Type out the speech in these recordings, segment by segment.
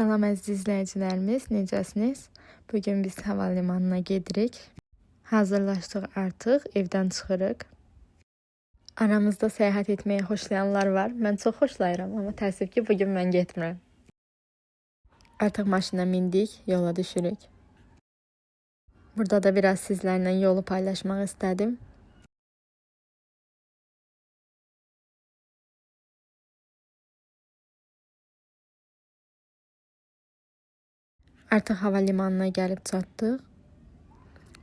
Salam əziz izləyicilərimiz, necəsiniz? Bugün biz havalimanına gedirik. Hazırlaşdıq artıq, evdən çıxırıq. Aramızda səyahət etməyi xoşlayanlar var. Mən çox xoşlayıram, amma təəssüf ki, bugün mən getmirəm. Artıq maşına mindik, yola düşürük. Burada da biraz sizlərlə yolu paylaşmaq istədim. Artıq havalimanına gəlib çatdıq.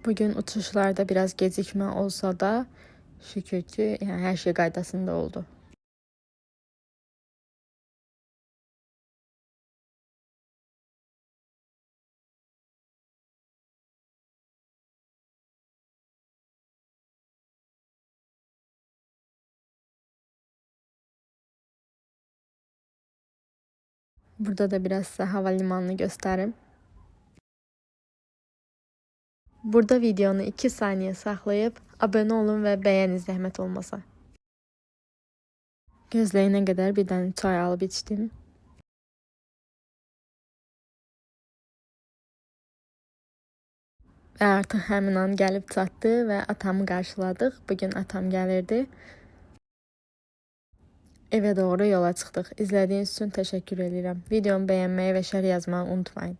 Bugün uçuşlarda biraz gecikmə olsa da şükür ki, hər şey qaydasında oldu. Burada da biraz sizə havalimanını göstərim. Burada videonu 2 saniyə saxlayıb abunə olun və bəyənin zəhmət olmasa. Gözləyənə qədər bir dənə çay alıb içdim. Və artıq həmin an gəlib çatdı və atamı qarşıladıq. Bugün atam gəlirdi. Evə doğru yola çıxdıq. İzlədiyiniz üçün təşəkkür edirəm. Videomu bəyənməyi və şərh yazmağı unutmayın.